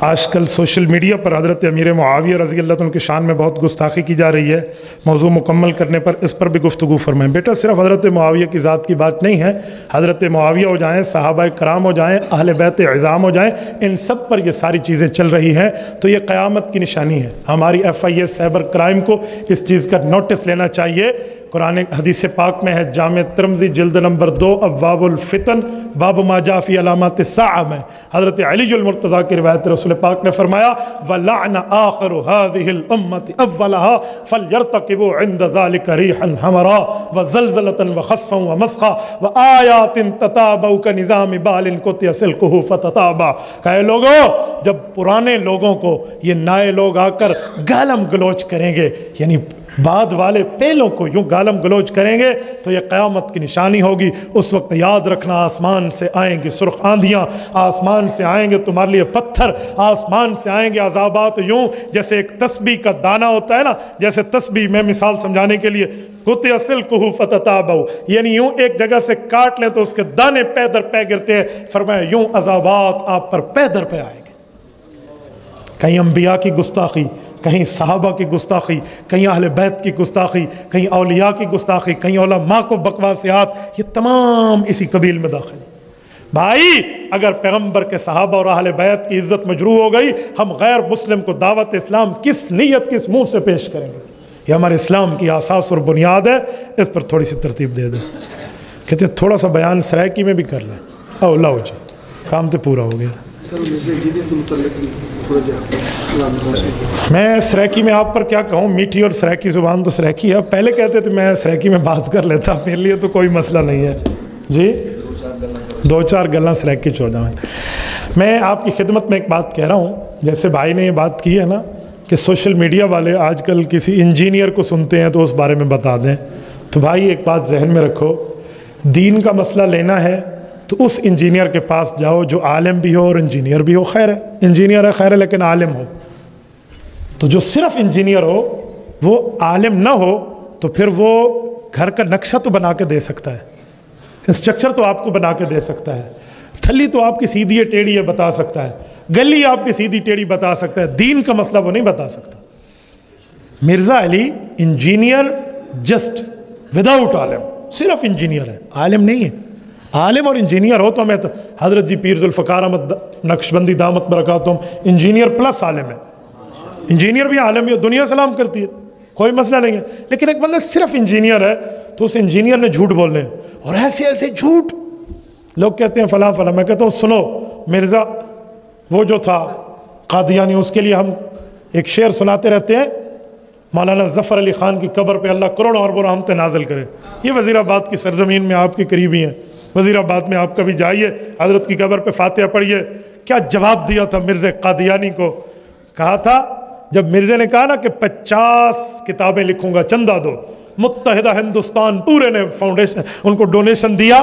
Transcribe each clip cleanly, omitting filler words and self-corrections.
آج کل social media پر حضرت امیر معاویہ رضی اللہ عنہ کی شان میں بہت گستاخی کی جا رہی ہے. موضوع مکمل کرنے پر اس پر بھی گفتگو فرمائیں. بیٹا صرف حضرت معاویہ کی ذات کی بات نہیں ہے. حضرت معاویہ ہو جائیں، صحابہ کرام ہو جائیں، اہل بیت عظام ہو جائیں، ان سب پر یہ ساری چیزیں چل رہی ہیں. تو یہ قیامت کی نشانی ہے. ہماری FIA سائبر کرائم کو اس چیز کا نوٹس لینا چاہیے. قرآن حدیث پاک میں ہے، جامع ترمذی جلد نمبر 2 ابواب الفتن باب ما جاء فی علامات الساعہ میں حضرت علی المرتضیٰ کی روایت رسول پاک نے فرمایا وَلَعْنَ آخِرُ هَذِهِ الْأُمَّةِ أَوَّلَهَا فَلْيَرْتَقِبُوا عِنْدَ ذَلِكَ رِيحًا حَمْرَاءَ وَزَلْزَلَةً وَخَسْفًا وَمَسْخًا وَآيَاتٍ تَتَابَعُ كَنِظَامِ بَالٍ قُطِعَ سِلْكُهُ فَتَتَابَعَ. کہے لوگوں، جب پرانے لوگوں کو یہ نئے لوگ آ کر گالم گلوچ کریں گے، یعنی بعد والے پہلوں کو یوں گالم گلوچ کریں گے، تو یہ قیامت کی نشانی ہوگی. اس وقت یاد رکھنا، آسمان سے آئیں گے سرخ آندھیاں، آسمان سے آئیں گے تمہارے لیے پتھر، آسمان سے آئیں گے عذابات یوں جیسے ایک تسبیح کا دانہ ہوتا ہے نا، جیسے تسبیح، میں مثال سمجھانے کے لیے قطع سلکہ فتتابعوا، یعنی یوں ایک جگہ سے کاٹ لیں تو اس کے دانے پے در پے گرتے ہیں. فرمایا یوں عذابات آپ پر پے در پے آئیں گے. کہیں انبیاء کی گستاخی، کہیں صحابہ کی گستاخی، کہیں اہل بیت کی گستاخی، کہیں اولیاء کی گستاخی، کہیں علماء کو بکواسیات، یہ تمام اسی قبیل میں داخل ہیں. بھائی اگر پیغمبر کے صحابہ اور اہل بیت کی عزت مجروح ہو گئی، ہم غیر مسلم کو دعوت اسلام کس نیت کس منہ سے پیش کریں گے؟ یہ ہمارے اسلام کی اساس اور بنیاد ہے. اس پر تھوڑی سی ترتیب دے دیں. کہتے ہیں تھوڑا سا بیان سرائکی میں بھی کر لیں. او لاؤ جی، کام تو پورا ہو گیا. میں سریکی میں آپ پر کیا کہوں، میٹھی اور سریکی زبان تو سریکی ہے. پہلے کہتے تھے میں سریکی میں بات کر لیتا، میرے لیے تو کوئی مسئلہ نہیں ہے جی. 2-4 گلاں سریکی چھوڑ جائیں. میں آپ کی خدمت میں ایک بات کہہ رہا ہوں. جیسے بھائی نے یہ بات کی ہے نا کہ سوشل میڈیا والے آج کل کسی انجینئر کو سنتے ہیں تو اس بارے میں بتا دیں. تو بھائی ایک بات ذہن میں رکھو، دین کا مسئلہ لینا ہے تو اس انجینئر کے پاس جاؤ جو عالم بھی ہو اور انجینئر بھی ہو. خیر ہے، انجینئر ہے خیر ہے، لیکن عالم ہو. تو جو صرف انجینئر ہو وہ عالم نہ ہو تو پھر وہ گھر کا نقشہ تو بنا کے دے سکتا ہے، اسٹرکچر تو آپ کو بنا کے دے سکتا ہے، تھلی تو آپ کی سیدھی ہے ٹیڑھی ہے بتا سکتا ہے، گلی آپ کی سیدھی ٹیڑھی بتا سکتا ہے. دین کا مسئلہ وہ نہیں بتا سکتا. مرزا علی انجینئر جسٹ وداؤٹ عالم، صرف انجینئر ہے، عالم نہیں ہے. عالم اور انجینئر ہو تو ہمیں حضرت جی پیر ذوالفقار احمد نقشبندی دامت برکاتہم انجینئر پلس عالم ہے. انجینئر بھی عالم ہے، دنیا سلام کرتی ہے، کوئی مسئلہ نہیں ہے. لیکن ایک بندہ صرف انجینئر ہے تو اس انجینئر نے جھوٹ بولنے ہیں، اور ایسے ایسے جھوٹ. لوگ کہتے ہیں فلاں فلاں. میں کہتا ہوں سنو، مرزا وہ جو تھا قادیانی، اس کے لیے ہم ایک شعر سناتے رہتے ہیں، مولانا ظفر علی خان کی قبر پہ اللہ کروڑوں اربوں رحمتیں نازل کرے. یہ وزیر آباد کی سرزمین میں آپ کے قریبی ہیں، وزیر آباد میں آپ کبھی جائیے، حضرت کی قبر پہ فاتحہ پڑھیے. کیا جواب دیا تھا مرزا قادیانی کو؟ کہا تھا جب مرزا نے کہا نا کہ 50 کتابیں لکھوں گا، چندہ دو، متحدہ ہندوستان پورے نے فاؤنڈیشن ان کو ڈونیشن دیا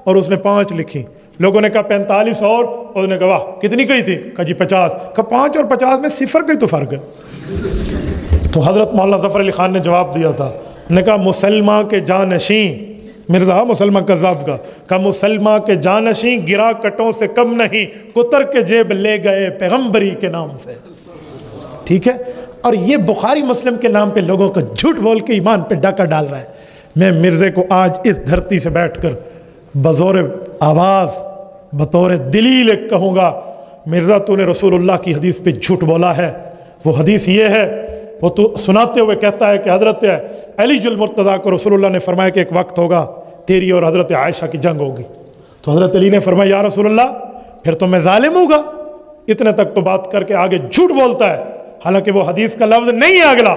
اور اس نے 5 لکھی. لوگوں نے کہا 45 اور اس نے کہا واہ کتنی کہی تھی؟ کہا جی 50. کہا 5 اور 50 میں صفر کا ہی تو فرق ہے. تو حضرت مولانا ظفر علی خان نے جواب دیا تھا، نے کہا مسلمہ کے جانشین، مرزا مسلمہ قذاب کا، کہ مسلمہ کے جانشین گرا کٹوں سے کم نہیں، کتر کے جیب لے گئے پیغمبری کے نام سے. ٹھیک ہے. اور یہ بخاری مسلم کے نام پہ لوگوں کو جھوٹ بول کے ایمان پہ ڈاکہ ڈال رہا ہے. میں مرزے کو آج اس دھرتی سے بیٹھ کر بزور آواز بطور دلیل کہوں گا، مرزا تو نے رسول اللہ کی حدیث پہ جھوٹ بولا ہے. وہ حدیث یہ ہے، وہ تو سناتے ہوئے کہتا ہے کہ حضرت علی المرتضیٰ کو رسول اللہ نے فرمایا کہ ایک وقت ہوگا تیری اور حضرت عائشہ کی جنگ ہوگی. تو حضرت علی نے فرمایا یا رسول اللہ پھر تو میں ظالم ہوگا. اتنے تک تو بات کر کے آگے جھوٹ بولتا ہے، حالانکہ وہ حدیث کا لفظ نہیں ہے. اگلا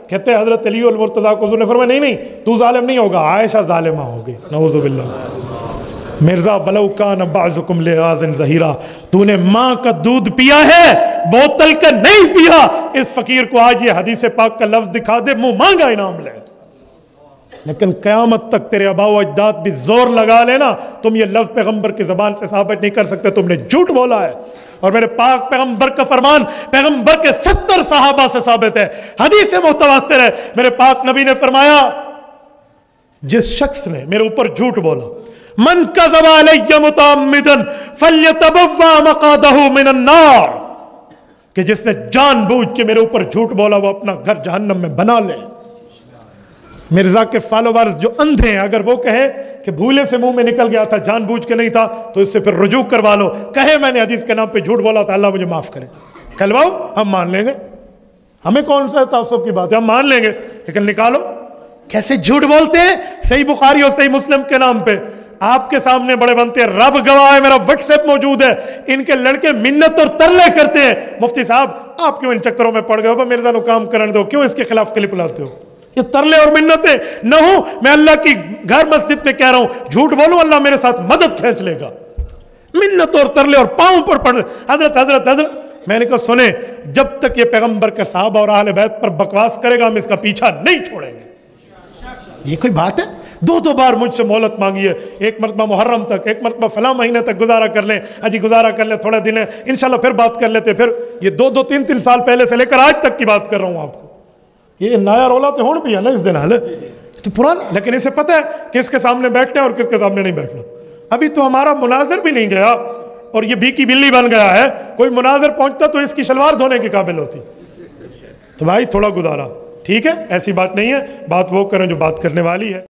کہتے ہیں حضرت علی المرتضیٰ کو حضور نے فرمایا نہیں تو ظالم نہیں ہوگا، عائشہ ظالمہ ہوگی. نعوذ باللہ. مرزا ولو کان بعضکم لغاز ظہیرا، تو نے ماں کا دودھ پیا ہے، بوتل کا نہیں پیا. اس فقیر کو آج یہ حدیث پاک کا لفظ دکھا دے، منہ مانگا انعام لے. لیکن قیامت تک تیرے آباء و اجداد بھی زور لگا لینا، تم یہ لفظ پیغمبر کی زبان سے ثابت نہیں کر سکتے، تم نے جھوٹ بولا ہے. اور میرے پاک پیغمبر کا فرمان پیغمبر کے 70 صحابہ سے ثابت ہے، حدیث متواتر ہے. میرے پاک نبی نے فرمایا جس شخص نے میرے اوپر جھوٹ بولا، من کذب علی متعمدا فلیتبوأ مقعدہ من النار، کہ جس نے جان بوجھ کے میرے اوپر جھوٹ بولا وہ اپنا گھر جہنم میں بنا لے۔ مرزا کے فالوورز جو اندھے ہیں، اگر وہ کہے کہ بھولے سے منہ میں نکل گیا تھا، جان بوجھ کے نہیں تھا، تو اس سے پھر رجوع کروا لو، کہے میں نے حدیث کے نام پہ جھوٹ بولا تھا، اللہ مجھے معاف کرے، کہلواؤ، ہم مان لیں گے، ہمیں کون سا تعصب کی بات ہے، ہم مان لیں گے، لیکن نکالو۔ کیسے جھوٹ بولتے ہیں صحیح بخاری اور صحیح مسلم کے نام پہ، آپ کے سامنے بڑے بنتے ہیں، رب گواہ ہے، میرا واٹس ایپ موجود ہے، ان کے لڑکے منت اور ترلے کرتے ہیں، مفتی صاحب آپ کیوں ان چکروں میں پڑ گئے ہو، مرزا نو کام کرنے دو، کیوں اس کے خلاف کلپ لاتے ہو؟ یہ ترلے اور منتیں نہ ہوں، میں اللہ کی گھر مسجد میں کہہ رہا ہوں، جھوٹ بولوں اللہ میرے ساتھ مدد کھینچ لے گا، منت اور ترلے اور پاؤں پر پڑ، حضرت میں نے کہا سنیں، جب تک یہ پیغمبر کے صحابہ اور اہل بیت پر بکواس کرے گا ہم اس کا پیچھا نہیں چھوڑیں گے۔ یہ کوئی بات ہے؟ دو بار مجھ سے مہلت مانگی ہے، ایک مرتبہ محرم تک، ایک مرتبہ فلاں مہینے تک گزارا کر لیں، اجی گزارا کر لیں تھوڑا دن ہے انشاءاللہ پھر بات کر لیتے، پھر یہ دو تین سال پہلے سے لے کر آج تک کی بات کر رہا ہوں آپ کو، یہ نایا رولا تو ہون بھی ہے نا اس دن حال تو پرانا، لیکن اسے پتہ ہے کس کے سامنے بیٹھنا اور کس کے سامنے نہیں بیٹھنا۔ ابھی تو ہمارا مناظر بھی نہیں گیا اور یہ بھی کی بلی بن گیا ہے، کوئی مناظر پہنچتا تو اس کی شلوار دھونے کے قابل ہوتی، تو بھائی تھوڑا گزارا، ٹھیک ہے، ایسی بات نہیں ہے، بات وہ کریں جو بات کرنے والی ہے۔